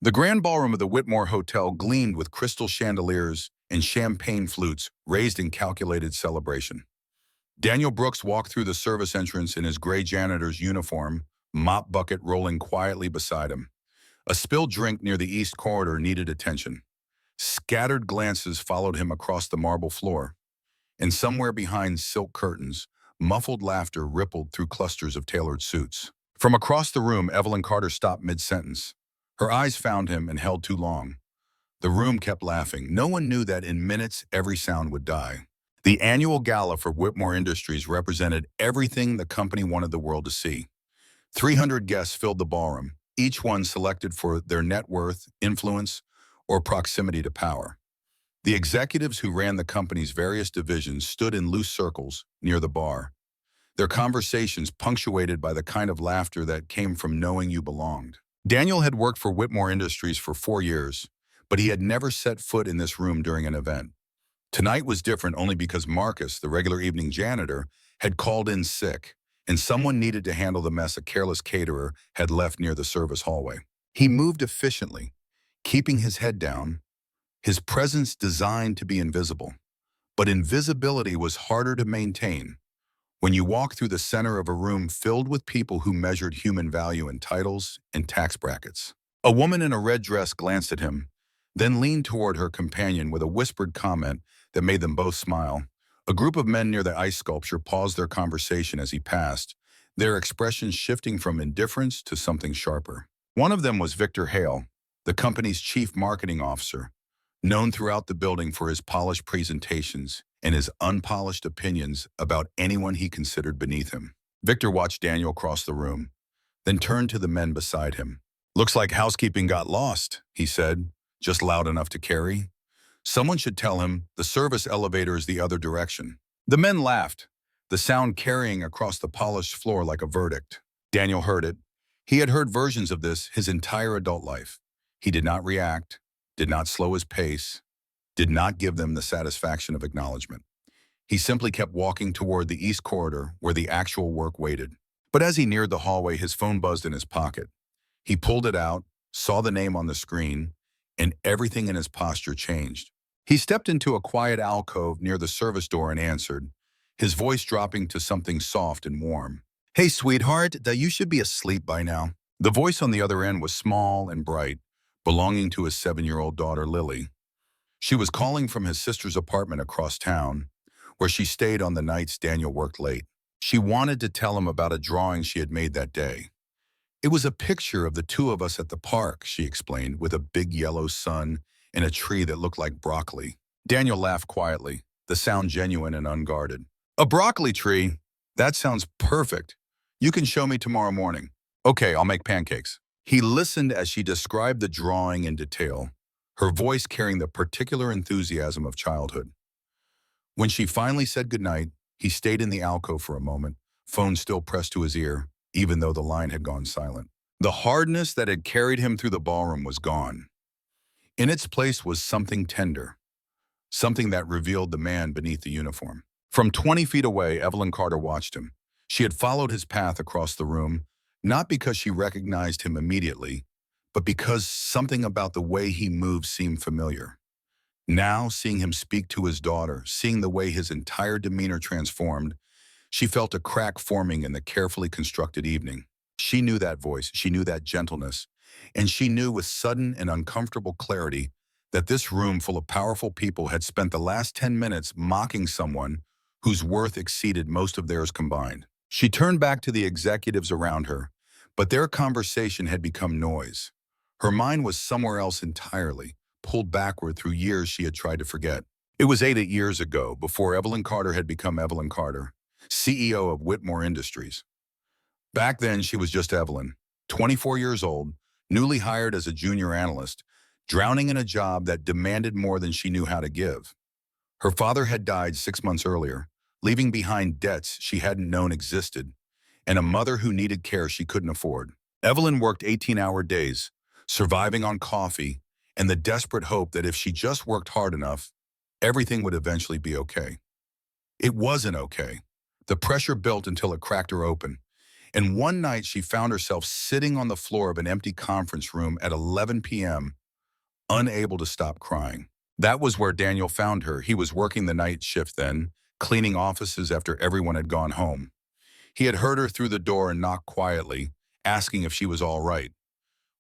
The grand ballroom of the Whitmore Hotel gleamed with crystal chandeliers and champagne flutes raised in calculated celebration. Daniel Brooks walked through the service entrance in his gray janitor's uniform, mop bucket rolling quietly beside him. A spilled drink near the east corridor needed attention. Scattered glances followed him across the marble floor, and somewhere behind silk curtains, muffled laughter rippled through clusters of tailored suits. From across the room, Evelyn Carter stopped mid-sentence. Her eyes found him and held too long. The room kept laughing. No one knew that in minutes, every sound would die. The annual gala for Whitmore Industries represented everything the company wanted the world to see. 300 guests filled the ballroom, each one selected for their net worth, influence, or proximity to power. The executives who ran the company's various divisions stood in loose circles near the bar, their conversations punctuated by the kind of laughter that came from knowing you belonged. Daniel had worked for Whitmore Industries for 4 years, but he had never set foot in this room during an event. Tonight was different only because Marcus, the regular evening janitor, had called in sick, and someone needed to handle the mess a careless caterer had left near the service hallway. He moved efficiently, keeping his head down, his presence designed to be invisible. But invisibility was harder to maintain when you walk through the center of a room filled with people who measured human value in titles and tax brackets. A woman in a red dress glanced at him, then leaned toward her companion with a whispered comment that made them both smile. A group of men near the ice sculpture paused their conversation as he passed, their expressions shifting from indifference to something sharper. One of them was Victor Hale, the company's chief marketing officer, known throughout the building for his polished presentations and his unpolished opinions about anyone he considered beneath him. Victor watched Daniel cross the room, then turned to the men beside him. "Looks like housekeeping got lost," he said, just loud enough to carry. "Someone should tell him the service elevator is the other direction." The men laughed, the sound carrying across the polished floor like a verdict. Daniel heard it. He had heard versions of this his entire adult life. He did not react, did not slow his pace, did not give them the satisfaction of acknowledgement. He simply kept walking toward the east corridor where the actual work waited. But as he neared the hallway, his phone buzzed in his pocket. He pulled it out, saw the name on the screen, and everything in his posture changed. He stepped into a quiet alcove near the service door and answered, his voice dropping to something soft and warm. "Hey, sweetheart, you should be asleep by now." The voice on the other end was small and bright, belonging to his 7-year-old daughter, Lily. She was calling from his sister's apartment across town, where she stayed on the nights Daniel worked late. She wanted to tell him about a drawing she had made that day. "It was a picture of the two of us at the park," she explained, with a big yellow sun and a tree that looked like broccoli. Daniel laughed quietly, the sound genuine and unguarded. "A broccoli tree? That sounds perfect. You can show me tomorrow morning." "Okay, I'll make pancakes." He listened as she described the drawing in detail, her voice carrying the particular enthusiasm of childhood. When she finally said goodnight, he stayed in the alcove for a moment, phone still pressed to his ear, even though the line had gone silent. The hardness that had carried him through the ballroom was gone. In its place was something tender, something that revealed the man beneath the uniform. From 20 feet away, Evelyn Carter watched him. She had followed his path across the room, not because she recognized him immediately, but because something about the way he moved seemed familiar. Now, seeing him speak to his daughter, seeing the way his entire demeanor transformed, she felt a crack forming in the carefully constructed evening. She knew that voice, she knew that gentleness, and she knew with sudden and uncomfortable clarity that this room full of powerful people had spent the last 10 minutes mocking someone whose worth exceeded most of theirs combined. She turned back to the executives around her, but their conversation had become noise. Her mind was somewhere else entirely, pulled backward through years she had tried to forget. It was 8 years ago, before Evelyn Carter had become Evelyn Carter, CEO of Whitmore Industries. Back then, she was just Evelyn, 24 years old, newly hired as a junior analyst, drowning in a job that demanded more than she knew how to give. Her father had died 6 months earlier, leaving behind debts she hadn't known existed, and a mother who needed care she couldn't afford. Evelyn worked 18-hour days, surviving on coffee, and the desperate hope that if she just worked hard enough, everything would eventually be okay. It wasn't okay. The pressure built until it cracked her open, And one night she found herself sitting on the floor of an empty conference room at 11 p.m., unable to stop crying. That was where Daniel found her. He was working the night shift then, cleaning offices after everyone had gone home. He had heard her through the door and knocked quietly, asking if she was all right.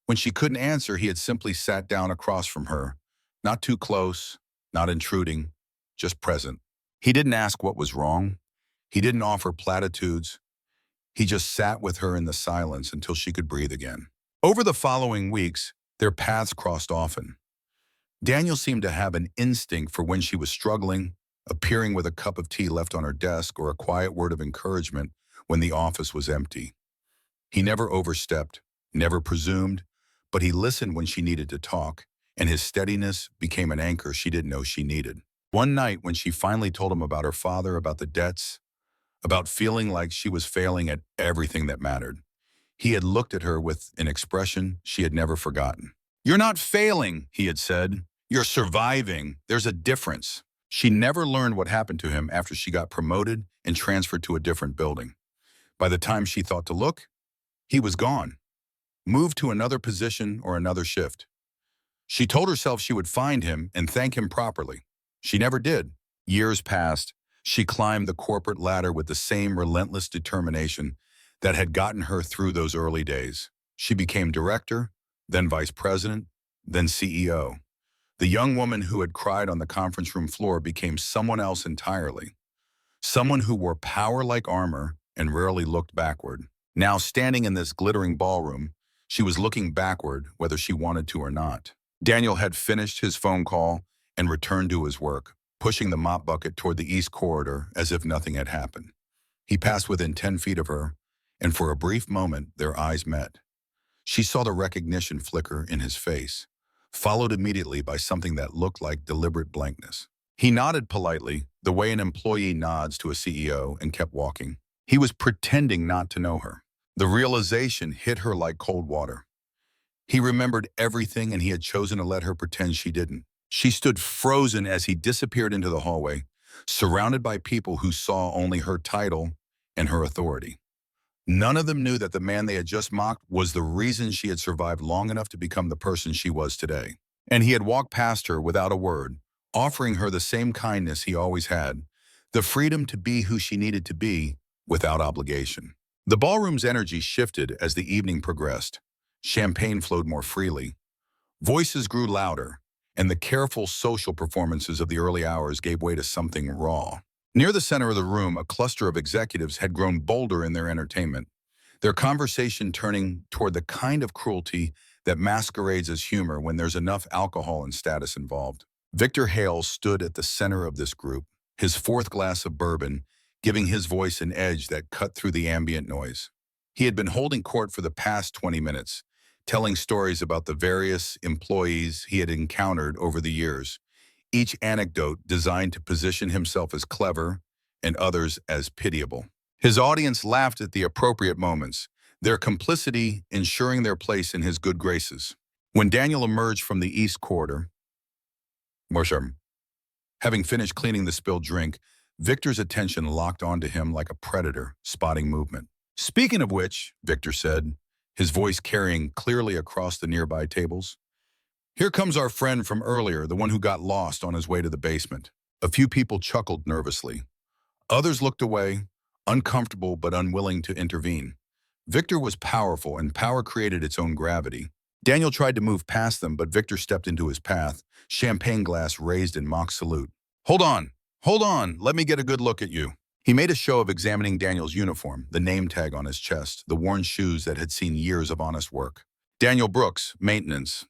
When she couldn't answer, he had simply sat down across from her, not too close, not intruding, just present. He didn't ask what was wrong. He didn't offer platitudes. He just sat with her in the silence until she could breathe again. Over the following weeks, their paths crossed often. Daniel seemed to have an instinct for when she was struggling, appearing with a cup of tea left on her desk or a quiet word of encouragement when the office was empty. He never overstepped, never presumed, but he listened when she needed to talk, and his steadiness became an anchor she didn't know she needed. One night when she finally told him about her father, about the debts, about feeling like she was failing at everything that mattered, he had looked at her with an expression she had never forgotten. "You're not failing," he had said. "You're surviving. There's a difference." She never learned what happened to him after she got promoted and transferred to a different building. By the time she thought to look, he was gone, moved to another position or another shift. She told herself she would find him and thank him properly. She never did. Years passed. She climbed the corporate ladder with the same relentless determination that had gotten her through those early days. She became director, then vice president, then CEO. The young woman who had cried on the conference room floor became someone else entirely. Someone who wore power like armor and rarely looked backward. Now standing in this glittering ballroom, she was looking backward whether she wanted to or not. Daniel had finished his phone call and returned to his work, pushing the mop bucket toward the east corridor as if nothing had happened. He passed within 10 feet of her, and for a brief moment, their eyes met. She saw the recognition flicker in his face, followed immediately by something that looked like deliberate blankness. He nodded politely, the way an employee nods to a CEO, and kept walking. He was pretending not to know her. The realization hit her like cold water. He remembered everything, and he had chosen to let her pretend she didn't. She stood frozen as he disappeared into the hallway, surrounded by people who saw only her title and her authority. None of them knew that the man they had just mocked was the reason she had survived long enough to become the person she was today. And he had walked past her without a word, offering her the same kindness he always had, the freedom to be who she needed to be without obligation. The ballroom's energy shifted as the evening progressed. Champagne flowed more freely. Voices grew louder, and the careful social performances of the early hours gave way to something raw. Near the center of the room, a cluster of executives had grown bolder in their entertainment, their conversation turning toward the kind of cruelty that masquerades as humor when there's enough alcohol and status involved. Victor Hale stood at the center of this group, his fourth glass of bourbon giving his voice an edge that cut through the ambient noise. He had been holding court for the past 20 minutes, telling stories about the various employees he had encountered over the years, each anecdote designed to position himself as clever and others as pitiable. His audience laughed at the appropriate moments, their complicity ensuring their place in his good graces. When Daniel emerged from the east corridor, having finished cleaning the spilled drink, Victor's attention locked onto him like a predator spotting movement. "Speaking of which," Victor said, his voice carrying clearly across the nearby tables, "here comes our friend from earlier, the one who got lost on his way to the basement." A few people chuckled nervously. Others looked away, uncomfortable but unwilling to intervene. Victor was powerful, and power created its own gravity. Daniel tried to move past them, but Victor stepped into his path, champagne glass raised in mock salute. Hold on, let me get a good look at you." He made a show of examining Daniel's uniform, the name tag on his chest, the worn shoes that had seen years of honest work. "Daniel Brooks, maintenance.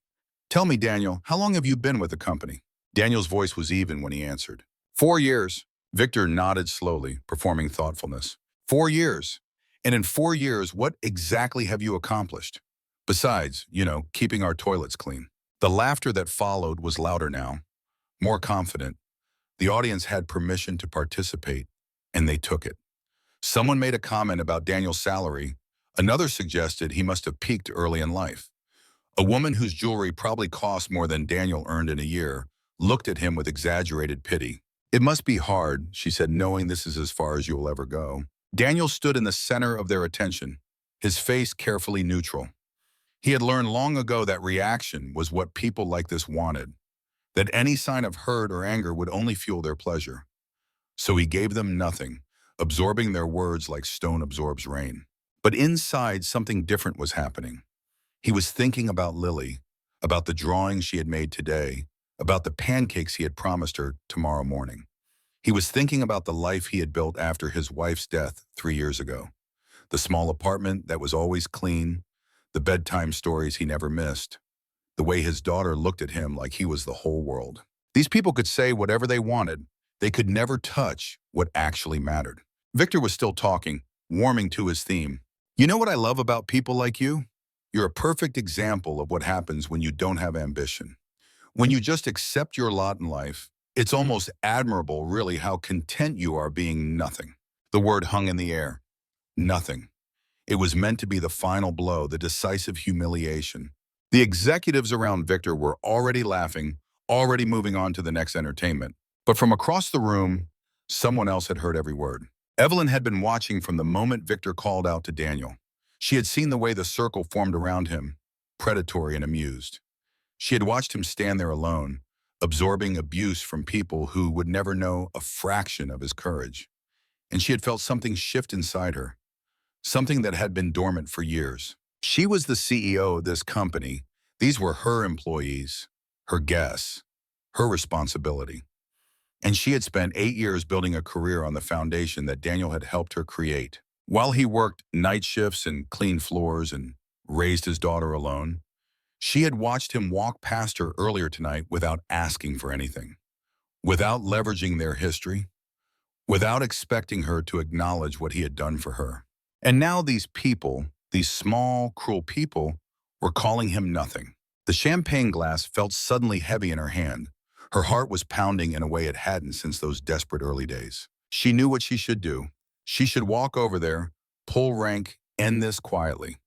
Tell me, Daniel, how long have you been with the company?" Daniel's voice was even when he answered. 4 years. Victor nodded slowly, performing thoughtfulness. 4 years. And in 4 years, what exactly have you accomplished? Besides, keeping our toilets clean. The laughter that followed was louder now, more confident. The audience had permission to participate, and they took it. Someone made a comment about Daniel's salary. Another suggested he must have peaked early in life. A woman whose jewelry probably cost more than Daniel earned in a year looked at him with exaggerated pity. "It must be hard," she said, "knowing this is as far as you will ever go." Daniel stood in the center of their attention, his face carefully neutral. He had learned long ago that reaction was what people like this wanted, that any sign of hurt or anger would only fuel their pleasure. So he gave them nothing, absorbing their words like stone absorbs rain. But inside, something different was happening. He was thinking about Lily, about the drawing she had made today, about the pancakes he had promised her tomorrow morning. He was thinking about the life he had built after his wife's death 3 years ago. The small apartment that was always clean, the bedtime stories he never missed, the way his daughter looked at him like he was the whole world. These people could say whatever they wanted. They could never touch what actually mattered. Victor was still talking, warming to his theme. You know what I love about people like you? You're a perfect example of what happens when you don't have ambition. When you just accept your lot in life, it's almost admirable, really, how content you are being nothing. The word hung in the air. Nothing. It was meant to be the final blow, the decisive humiliation. The executives around Victor were already laughing, already moving on to the next entertainment. But from across the room, someone else had heard every word. Evelyn had been watching from the moment Victor called out to Daniel. She had seen the way the circle formed around him, predatory and amused. She had watched him stand there alone, absorbing abuse from people who would never know a fraction of his courage. And she had felt something shift inside her, something that had been dormant for years. She was the CEO of this company. These were her employees, her guests, her responsibility. And she had spent 8 years building a career on the foundation that Daniel had helped her create. While he worked night shifts and cleaned floors and raised his daughter alone, she had watched him walk past her earlier tonight without asking for anything, without leveraging their history, without expecting her to acknowledge what he had done for her. And now these people, these small, cruel people, were calling him nothing. The champagne glass felt suddenly heavy in her hand. Her heart was pounding in a way it hadn't since those desperate early days. She knew what she should do. She should walk over there, pull rank, end this quietly.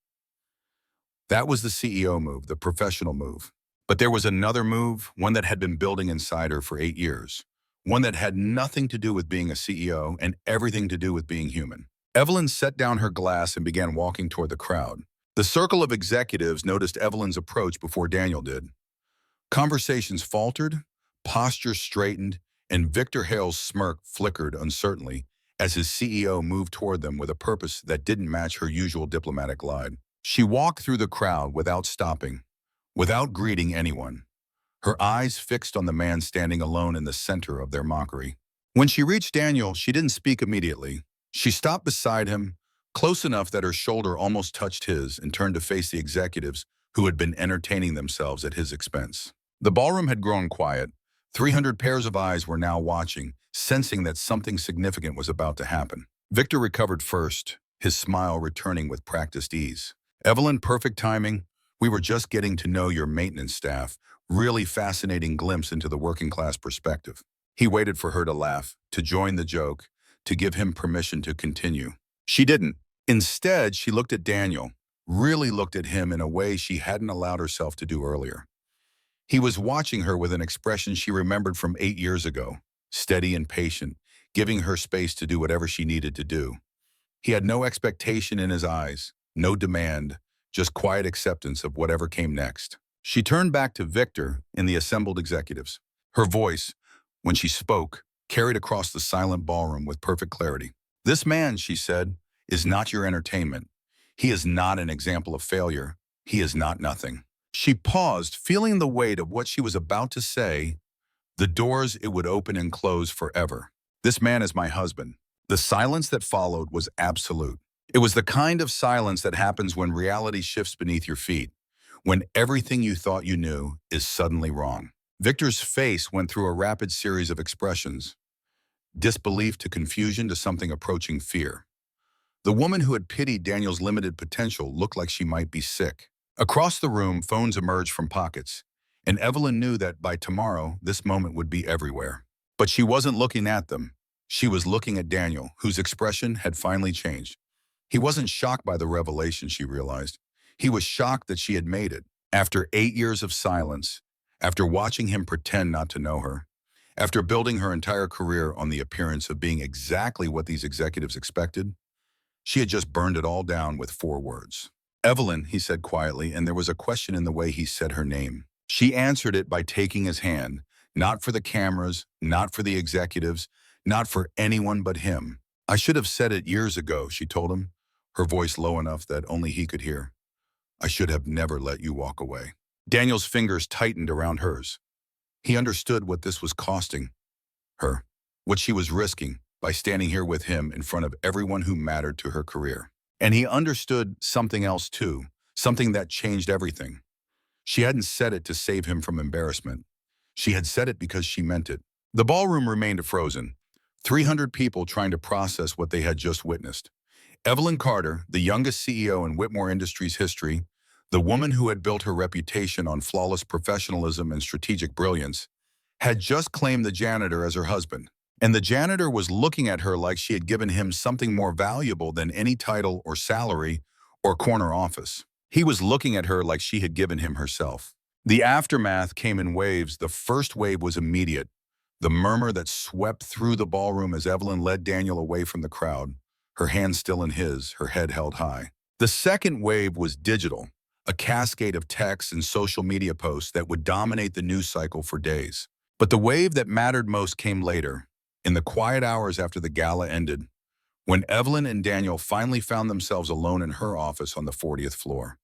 That was the CEO move, the professional move. But there was another move, one that had been building inside her for 8 years. One that had nothing to do with being a CEO and everything to do with being human. Evelyn set down her glass and began walking toward the crowd. The circle of executives noticed Evelyn's approach before Daniel did. Conversations faltered, postures straightened, and Victor Hale's smirk flickered uncertainly as his CEO moved toward them with a purpose that didn't match her usual diplomatic glide. She walked through the crowd without stopping, without greeting anyone, her eyes fixed on the man standing alone in the center of their mockery. When she reached Daniel, she didn't speak immediately. She stopped beside him, close enough that her shoulder almost touched his, and turned to face the executives who had been entertaining themselves at his expense. The ballroom had grown quiet. 300 pairs of eyes were now watching, sensing that something significant was about to happen. Victor recovered first, his smile returning with practiced ease. Evelyn, perfect timing. We were just getting to know your maintenance staff. Really fascinating glimpse into the working class perspective. He waited for her to laugh, to join the joke, to give him permission to continue. She didn't. Instead, she looked at Daniel, really looked at him in a way she hadn't allowed herself to do earlier. He was watching her with an expression she remembered from 8 years ago, steady and patient, giving her space to do whatever she needed to do. He had no expectation in his eyes, no demand, just quiet acceptance of whatever came next. She turned back to Victor and the assembled executives. Her voice, when she spoke, carried across the silent ballroom with perfect clarity. This man, she said, is not your entertainment. He is not an example of failure. He is not nothing. She paused, feeling the weight of what she was about to say, the doors it would open and close forever. This man is my husband. The silence that followed was absolute. It was the kind of silence that happens when reality shifts beneath your feet, when everything you thought you knew is suddenly wrong. Victor's face went through a rapid series of expressions, disbelief to confusion to something approaching fear. The woman who had pitied Daniel's limited potential looked like she might be sick. Across the room, phones emerged from pockets, and Evelyn knew that by tomorrow, this moment would be everywhere. But she wasn't looking at them. She was looking at Daniel, whose expression had finally changed. He wasn't shocked by the revelation, she realized. He was shocked that she had made it. After 8 years of silence, after watching him pretend not to know her, after building her entire career on the appearance of being exactly what these executives expected, She had just burned it all down with 4 words. "Evelyn," he said quietly, and there was a question in the way he said her name. She answered it by taking his hand, not for the cameras, not for the executives, not for anyone but him. "I should have said it years ago," she told him, her voice low enough that only he could hear. "I should have never let you walk away." Daniel's fingers tightened around hers. He understood what this was costing her, what she was risking by standing here with him in front of everyone who mattered to her career. And he understood something else too, something that changed everything. She hadn't said it to save him from embarrassment. She had said it because she meant it. The ballroom remained frozen, 300 people trying to process what they had just witnessed. Evelyn Carter, the youngest CEO in Whitmore Industries history, the woman who had built her reputation on flawless professionalism and strategic brilliance, had just claimed the janitor as her husband. And the janitor was looking at her like she had given him something more valuable than any title or salary or corner office. He was looking at her like she had given him herself. The aftermath came in waves. The first wave was immediate. The murmur that swept through the ballroom as Evelyn led Daniel away from the crowd, her hand still in his, her head held high. The second wave was digital, a cascade of texts and social media posts that would dominate the news cycle for days. But the wave that mattered most came later, in the quiet hours after the gala ended, when Evelyn and Daniel finally found themselves alone in her office on the 40th floor.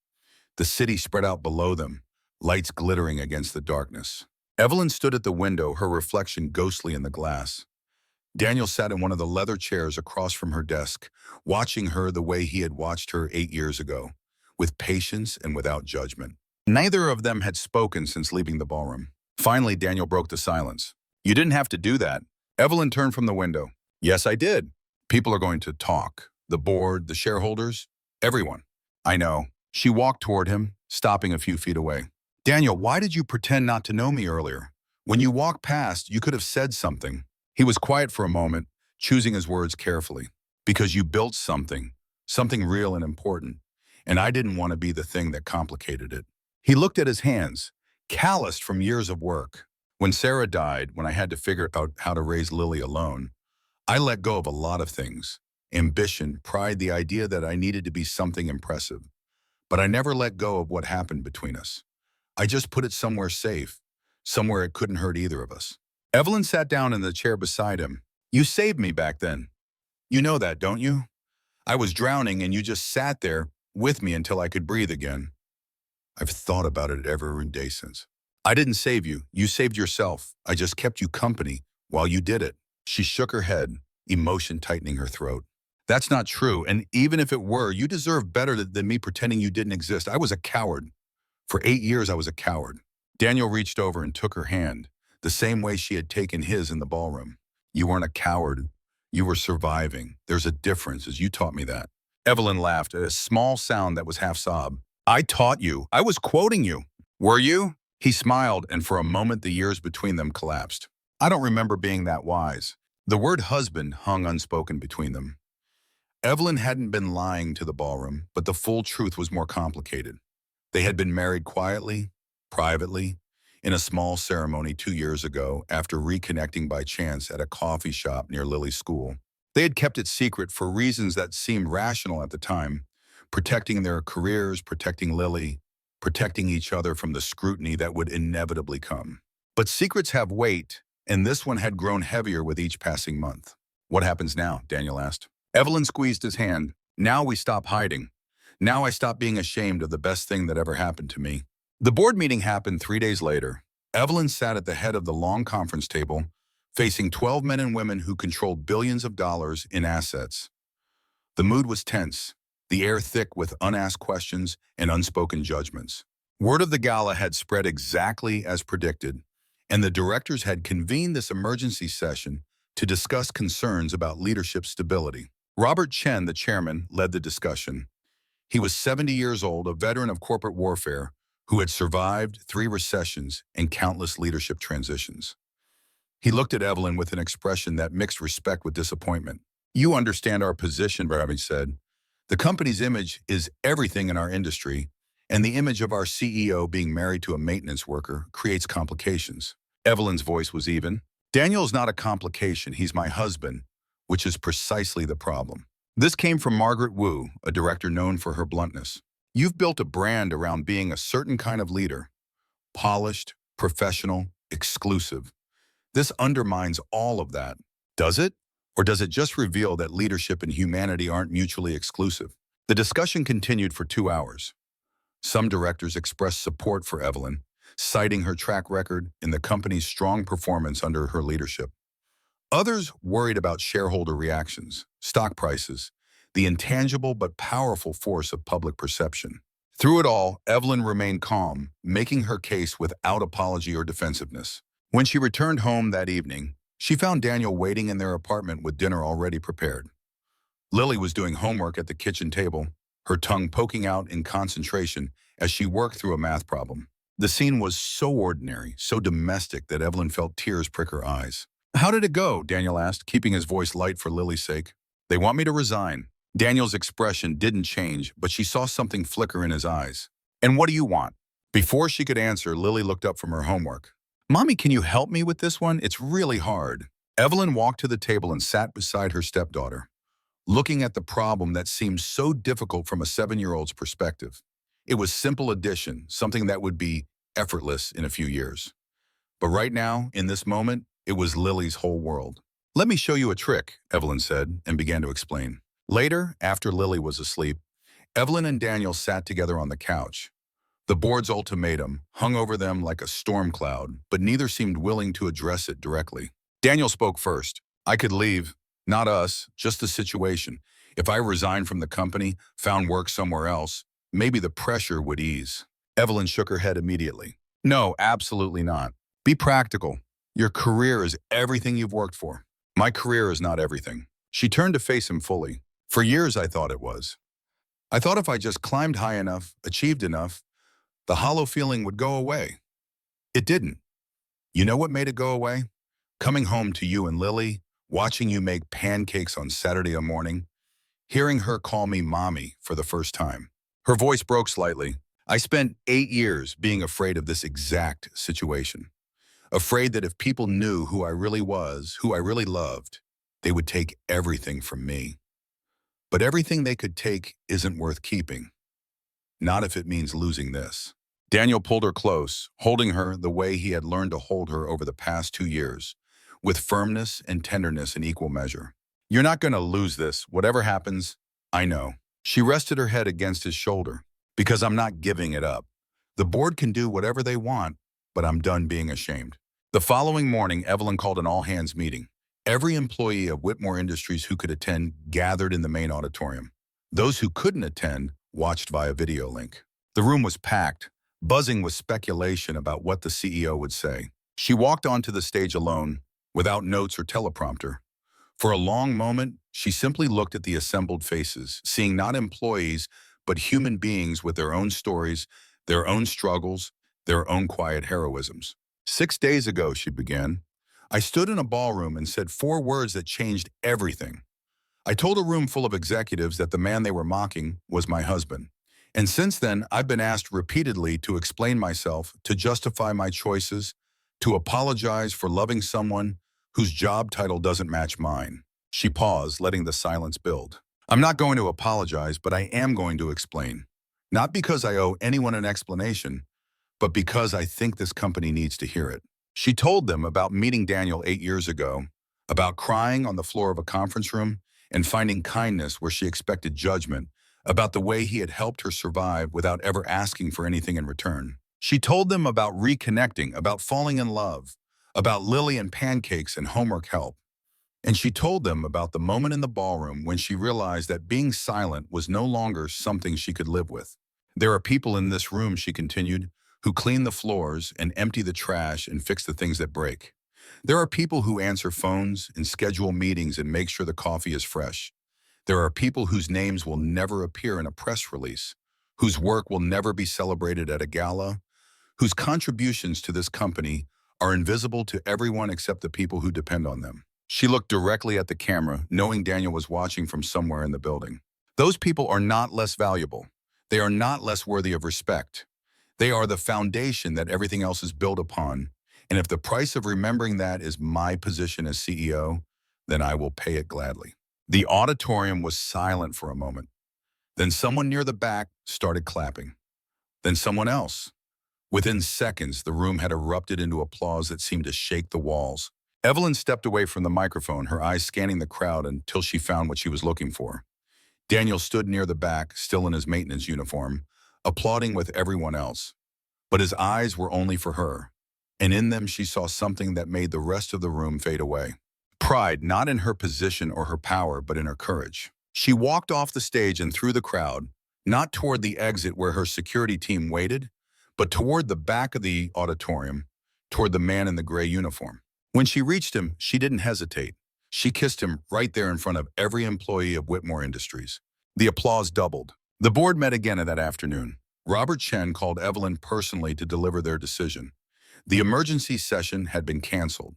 The city spread out below them, lights glittering against the darkness. Evelyn stood at the window, her reflection ghostly in the glass. Daniel sat in one of the leather chairs across from her desk, watching her the way he had watched her 8 years ago, with patience and without judgment. Neither of them had spoken since leaving the ballroom. Finally, Daniel broke the silence. "You didn't have to do that." Evelyn turned from the window. "Yes, I did. People are going to talk. The board, the shareholders, everyone." "I know." She walked toward him, stopping a few feet away. "Daniel, why did you pretend not to know me earlier? When you walked past, you could have said something." He was quiet for a moment, choosing his words carefully. "Because you built something real and important, and I didn't want to be the thing that complicated it." He looked at his hands, calloused from years of work. "When Sarah died, when I had to figure out how to raise Lily alone, I let go of a lot of things. Ambition, pride, the idea that I needed to be something impressive. But I never let go of what happened between us. I just put it somewhere safe, somewhere it couldn't hurt either of us." Evelyn sat down in the chair beside him. "You saved me back then. You know that, don't you? I was drowning and you just sat there with me until I could breathe again. I've thought about it every day since. I didn't save you. You saved yourself. I just kept you company while you did it." She shook her head, emotion tightening her throat. "That's not true, and even if it were, you deserve better than me pretending you didn't exist. I was a coward. For 8 years, I was a coward." Daniel reached over and took her hand, the same way she had taken his in the ballroom. "You weren't a coward. You were surviving. There's a difference, as you taught me that." Evelyn laughed, a small sound that was half sob. "I taught you. I was quoting you." "Were you?" He smiled, and for a moment the years between them collapsed. "I don't remember being that wise." The word husband hung unspoken between them. Evelyn hadn't been lying to the ballroom, but the full truth was more complicated. They had been married quietly, privately, in a small ceremony 2 years ago after reconnecting by chance at a coffee shop near Lily's school. They had kept it secret for reasons that seemed rational at the time, protecting their careers, protecting Lily, protecting each other from the scrutiny that would inevitably come. But secrets have weight, and this one had grown heavier with each passing month. "What happens now?" Daniel asked. Evelyn squeezed his hand. "Now we stop hiding. Now I stop being ashamed of the best thing that ever happened to me." The board meeting happened 3 days later. Evelyn sat at the head of the long conference table, facing 12 men and women who controlled billions of dollars in assets. The mood was tense, the air thick with unasked questions and unspoken judgments. Word of the gala had spread exactly as predicted, and the directors had convened this emergency session to discuss concerns about leadership stability. Robert Chen, the chairman, led the discussion. He was 70 years old, a veteran of corporate warfare, who had survived 3 recessions and countless leadership transitions. He looked at Evelyn with an expression that mixed respect with disappointment. "You understand our position," Robbie said. "The company's image is everything in our industry, and the image of our CEO being married to a maintenance worker creates complications." Evelyn's voice was even. "Daniel's not a complication, he's my husband, which is precisely the problem." This came from Margaret Wu, a director known for her bluntness. You've built a brand around being a certain kind of leader, polished, professional, exclusive. This undermines all of that. Does it? Or does it just reveal that leadership and humanity aren't mutually exclusive? The discussion continued for 2 hours. Some directors expressed support for Evelyn, citing her track record and the company's strong performance under her leadership. Others worried about shareholder reactions, stock prices, the intangible but powerful force of public perception. Through it all, Evelyn remained calm, making her case without apology or defensiveness. When she returned home that evening, she found Daniel waiting in their apartment with dinner already prepared. Lily was doing homework at the kitchen table, her tongue poking out in concentration as she worked through a math problem. The scene was so ordinary, so domestic that Evelyn felt tears prick her eyes. "How did it go?" Daniel asked, keeping his voice light for Lily's sake. "They want me to resign." Daniel's expression didn't change, but she saw something flicker in his eyes. "And what do you want?" Before she could answer, Lily looked up from her homework. "Mommy, can you help me with this one? It's really hard." Evelyn walked to the table and sat beside her stepdaughter, looking at the problem that seemed so difficult from a 7-year-old's perspective. It was simple addition, something that would be effortless in a few years. But right now, in this moment, it was Lily's whole world. "Let me show you a trick," Evelyn said, and began to explain. Later, after Lily was asleep, Evelyn and Daniel sat together on the couch. The board's ultimatum hung over them like a storm cloud, but neither seemed willing to address it directly. Daniel spoke first. "I could leave. Not us, just the situation. If I resigned from the company, found work somewhere else, maybe the pressure would ease." Evelyn shook her head immediately. "No, absolutely not. Be practical. Your career is everything you've worked for. My career is not everything." She turned to face him fully. "For years, I thought it was. I thought if I just climbed high enough, achieved enough, the hollow feeling would go away. It didn't. You know what made it go away? Coming home to you and Lily, watching you make pancakes on Saturday morning, hearing her call me mommy for the first time." Her voice broke slightly. "I spent 8 years being afraid of this exact situation. Afraid that if people knew who I really was, who I really loved, they would take everything from me. But everything they could take isn't worth keeping. Not if it means losing this." Daniel pulled her close, holding her the way he had learned to hold her over the past 2 years, with firmness and tenderness in equal measure. "You're not going to lose this. Whatever happens, I know." She rested her head against his shoulder. "Because I'm not giving it up. The board can do whatever they want, but I'm done being ashamed." The following morning, Evelyn called an all-hands meeting. Every employee of Whitmore Industries who could attend gathered in the main auditorium. Those who couldn't attend watched via video link. The room was packed, buzzing with speculation about what the CEO would say. She walked onto the stage alone, without notes or teleprompter. For a long moment, she simply looked at the assembled faces, seeing not employees, but human beings with their own stories, their own struggles, their own quiet heroisms. "6 days ago," she began, "I stood in a ballroom and said 4 words that changed everything. I told a room full of executives that the man they were mocking was my husband. And since then, I've been asked repeatedly to explain myself, to justify my choices, to apologize for loving someone whose job title doesn't match mine." She paused, letting the silence build. "I'm not going to apologize, but I am going to explain. Not because I owe anyone an explanation, but because I think this company needs to hear it." She told them about meeting Daniel 8 years ago, about crying on the floor of a conference room and finding kindness where she expected judgment, about the way he had helped her survive without ever asking for anything in return. She told them about reconnecting, about falling in love, about Lily and pancakes and homework help. And she told them about the moment in the ballroom when she realized that being silent was no longer something she could live with. "There are people in this room," she continued, "who clean the floors and empty the trash and fix the things that break. There are people who answer phones and schedule meetings and make sure the coffee is fresh. There are people whose names will never appear in a press release, whose work will never be celebrated at a gala, whose contributions to this company are invisible to everyone except the people who depend on them." She looked directly at the camera, knowing Daniel was watching from somewhere in the building. "Those people are not less valuable. They are not less worthy of respect. They are the foundation that everything else is built upon. And if the price of remembering that is my position as CEO, then I will pay it gladly." The auditorium was silent for a moment. Then someone near the back started clapping. Then someone else. Within seconds, the room had erupted into applause that seemed to shake the walls. Evelyn stepped away from the microphone, her eyes scanning the crowd until she found what she was looking for. Daniel stood near the back, still in his maintenance uniform, applauding with everyone else. But his eyes were only for her, and in them she saw something that made the rest of the room fade away. Pride, not in her position or her power, but in her courage. She walked off the stage and through the crowd, not toward the exit where her security team waited, but toward the back of the auditorium, toward the man in the gray uniform. When she reached him, she didn't hesitate. She kissed him right there in front of every employee of Whitmore Industries. The applause doubled. The board met again that afternoon. Robert Chen called Evelyn personally to deliver their decision. The emergency session had been canceled.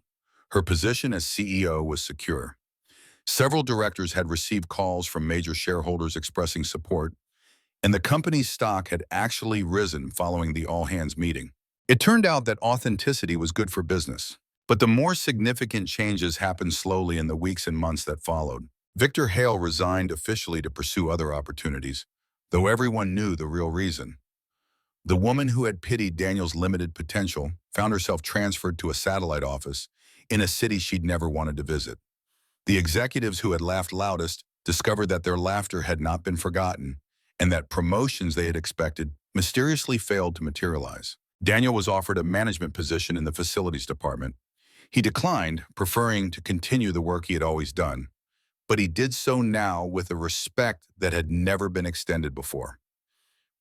Her position as CEO was secure. Several directors had received calls from major shareholders expressing support, and the company's stock had actually risen following the all-hands meeting. It turned out that authenticity was good for business. But the more significant changes happened slowly in the weeks and months that followed. Victor Hale resigned officially to pursue other opportunities, though everyone knew the real reason. The woman who had pitied Daniel's limited potential found herself transferred to a satellite office in a city she'd never wanted to visit. The executives who had laughed loudest discovered that their laughter had not been forgotten and that promotions they had expected mysteriously failed to materialize. Daniel was offered a management position in the facilities department. He declined, preferring to continue the work he had always done, but he did so now with a respect that had never been extended before.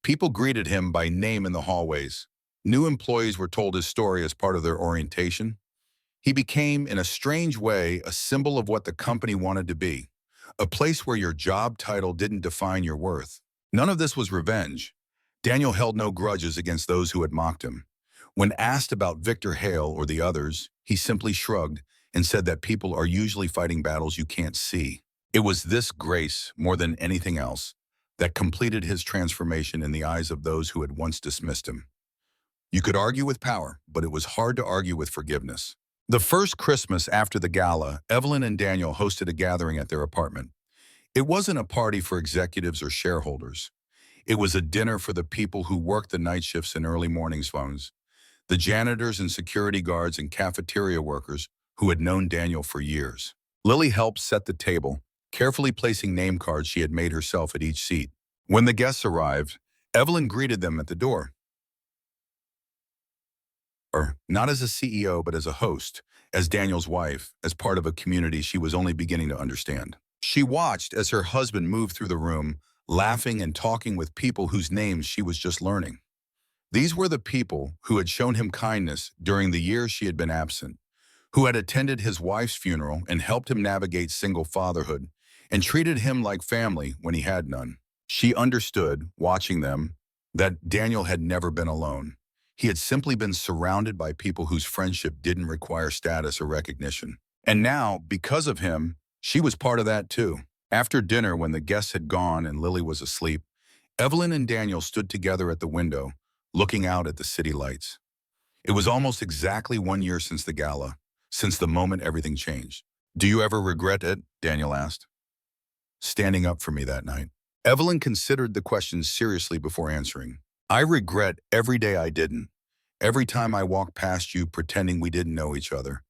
People greeted him by name in the hallways. New employees were told his story as part of their orientation. He became, in a strange way, a symbol of what the company wanted to be, a place where your job title didn't define your worth. None of this was revenge. Daniel held no grudges against those who had mocked him. When asked about Victor Hale or the others, he simply shrugged and said that people are usually fighting battles you can't see. It was this grace, more than anything else, that completed his transformation in the eyes of those who had once dismissed him. You could argue with power, but it was hard to argue with forgiveness. The first Christmas after the gala, Evelyn and Daniel hosted a gathering at their apartment. It wasn't a party for executives or shareholders. It was a dinner for the people who worked the night shifts and early mornings phones, the janitors and security guards and cafeteria workers who had known Daniel for years. Lily helped set the table, carefully placing name cards she had made herself at each seat. When the guests arrived, Evelyn greeted them at the door. Not as a CEO, but as a host, as Daniel's wife, as part of a community she was only beginning to understand. She watched as her husband moved through the room, laughing and talking with people whose names she was just learning. These were the people who had shown him kindness during the years she had been absent, who had attended his wife's funeral and helped him navigate single fatherhood, and treated him like family when he had none. She understood, watching them, that Daniel had never been alone. He had simply been surrounded by people whose friendship didn't require status or recognition. And now, because of him, she was part of that too. After dinner, when the guests had gone and Lily was asleep, Evelyn and Daniel stood together at the window, looking out at the city lights. It was almost exactly 1 year since the gala, since the moment everything changed. "Do you ever regret it?" Daniel asked. "Standing up for me that night." Evelyn considered the question seriously before answering. "I regret every day I didn't. Every time I walked past you pretending we didn't know each other.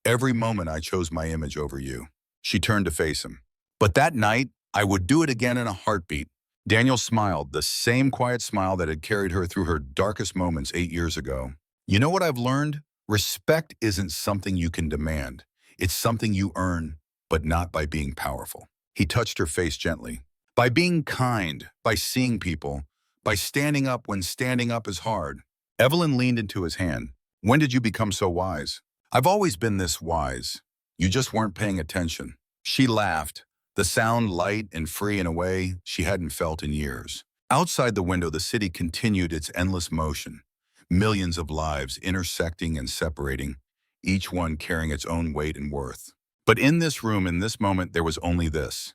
Every moment I chose my image over you." She turned to face him. "But that night, I would do it again in a heartbeat." Daniel smiled, the same quiet smile that had carried her through her darkest moments 8 years ago. "You know what I've learned? Respect isn't something you can demand. It's something you earn, but not by being powerful." He touched her face gently. "By being kind, by seeing people, by standing up when standing up is hard." Evelyn leaned into his hand. "When did you become so wise?" "I've always been this wise. You just weren't paying attention." She laughed, the sound light and free in a way she hadn't felt in years. Outside the window, the city continued its endless motion. Millions of lives intersecting and separating, each one carrying its own weight and worth. But in this room, in this moment, there was only this.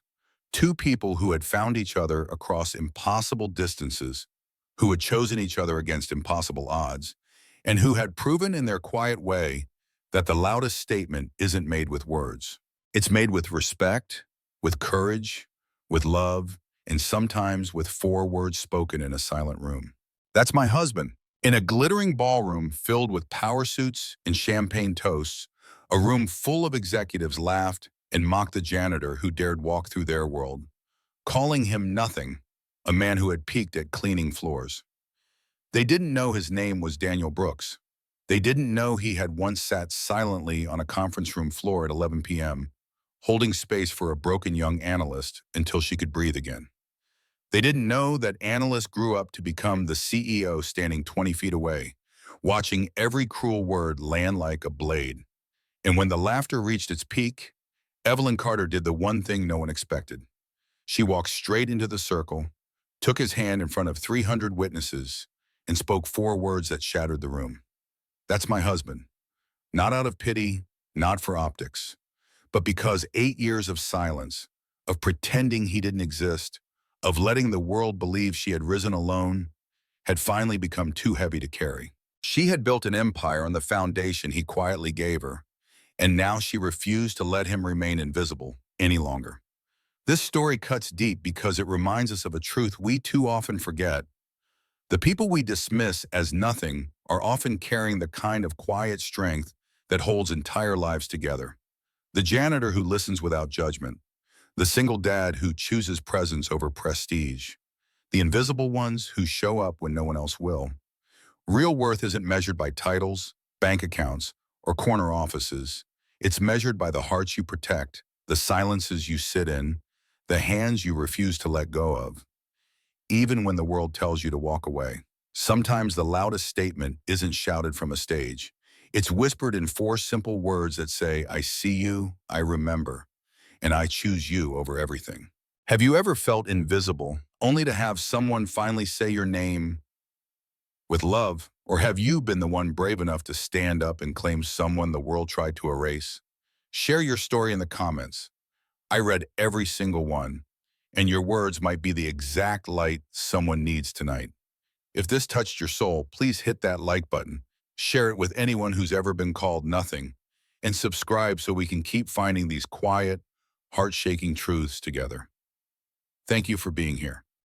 Two people who had found each other across impossible distances, who had chosen each other against impossible odds, and who had proven in their quiet way that the loudest statement isn't made with words. It's made with respect, with courage, with love, and sometimes with 4 words spoken in a silent room. That's my husband. In a glittering ballroom filled with power suits and champagne toasts, a room full of executives laughed and mocked the janitor who dared walk through their world, calling him nothing, a man who had peaked at cleaning floors. They didn't know his name was Daniel Brooks. They didn't know he had once sat silently on a conference room floor at 11 p.m., holding space for a broken young analyst until she could breathe again. They didn't know that analyst grew up to become the CEO standing 20 feet away, watching every cruel word land like a blade. And when the laughter reached its peak, Evelyn Carter did the one thing no one expected. She walked straight into the circle, took his hand in front of 300 witnesses, and spoke 4 words that shattered the room. That's my husband. Not out of pity, not for optics, but because 8 years of silence, of pretending he didn't exist, of letting the world believe she had risen alone, had finally become too heavy to carry. She had built an empire on the foundation he quietly gave her, and now she refused to let him remain invisible any longer. This story cuts deep because it reminds us of a truth we too often forget. The people we dismiss as nothing are often carrying the kind of quiet strength that holds entire lives together. The janitor who listens without judgment, the single dad who chooses presence over prestige, the invisible ones who show up when no one else will. Real worth isn't measured by titles, bank accounts, or corner offices. It's measured by the hearts you protect, the silences you sit in, the hands you refuse to let go of, even when the world tells you to walk away. Sometimes the loudest statement isn't shouted from a stage. It's whispered in 4 simple words that say, I see you, I remember, and I choose you over everything. Have you ever felt invisible, only to have someone finally say your name with love? Or have you been the one brave enough to stand up and claim someone the world tried to erase? Share your story in the comments. I read every single one, and your words might be the exact light someone needs tonight. If this touched your soul, please hit that like button, share it with anyone who's ever been called nothing, and subscribe so we can keep finding these quiet, heart-shaking truths together. Thank you for being here.